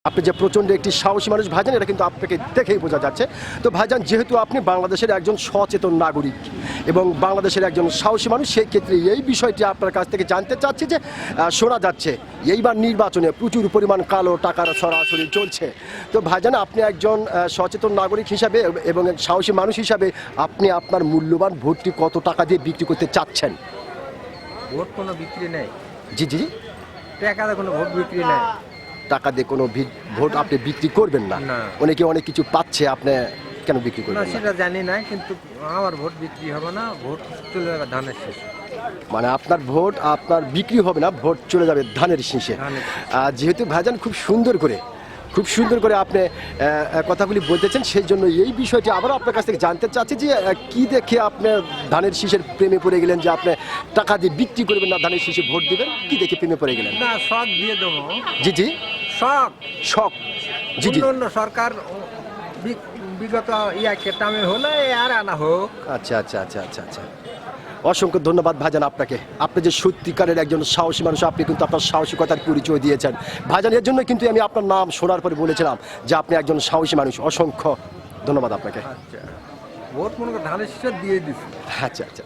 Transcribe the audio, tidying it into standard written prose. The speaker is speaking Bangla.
আপনি যে প্রচণ্ড একটি সাহসী মানুষ ভাইজান, এটা কিন্তু আপনাকে দেখেই বোঝা যাচ্ছে। তো ভাইজান, যেহেতু আপনি বাংলাদেশের একজন সচেতন নাগরিক এবং বাংলাদেশের একজন সাহসী মানুষ, সেই ক্ষেত্রে এই বিষয়টি আপনার কাছ থেকে জানতে চাচ্ছি যে শোনা যাচ্ছে এইবার নির্বাচনে প্রচুর পরিমাণ কালো টাকার ছড়াছড়ি চলছে। তো ভাইজান, আপনি একজন সচেতন নাগরিক হিসাবে এবং এক সাহসী মানুষ হিসাবে আপনি আপনার মূল্যবান ভোটটি কত টাকা দিয়ে বিক্রি করতে চাচ্ছেন? ভোট কোনো বিক্রি নেই। জি জি জি। টাকাতে কোনো ভোট বিক্রি নেই। টাকা দিয়ে কোনো ভোট আপনি বিক্রি করবেন না? না। অনেকে অনেক কিছু পাচ্ছে, আপনি কেন বিক্রি না করবেন না? সেটা জানি না, কিন্তু আমার ভোট বিক্রি হবে না, ভোট চলে যাবে ধানের শেষ। মানে আপনার ভোট আপনার বিক্রি হবে না, ভোট চলে যাবে ধানের শীষে। ধানের যেহেতু ভাইজান খুব সুন্দর করে আপনি কথাগুলি বলতেছেন, সেই জন্য এই বিষয়টি আবারও আপনার কাছ থেকে জানতে চাচ্ছি যে কি দেখে আপনি ধানের শীষের প্রেমে পড়ে গেলেন যে আপনি টাকা দিয়ে বিক্রি করবেন না, ধানের শীষে ভোট দিবেন? কি দেখে প্রেমে পড়ে গেলেন? না, শখ দিয়ে দেবো। জি জি। শখ। শখ। জি জি। অন্য সরকার বিগত টামে হলে আর আনা হোক। আচ্ছা আচ্ছা আচ্ছা আচ্ছা আচ্ছা। অসংখ্য ধন্যবাদ ভাইজান আপনাকে। আপনি যে সত্যিকারের একজন সাহসী মানুষ, আপনি কিন্তু আপনার সাহসিকতার পরিচয় দিয়েছেন ভাইজান। এর জন্য কিন্তু আমি আপনার নাম শোনার পরে বলেছিলাম যে আপনি একজন সাহসী মানুষ। অসংখ্য ধন্যবাদ আপনাকে। আচ্ছা, ভোট মনে করে ধানের শেষ দিয়ে দিচ্ছি। আচ্ছা আচ্ছা।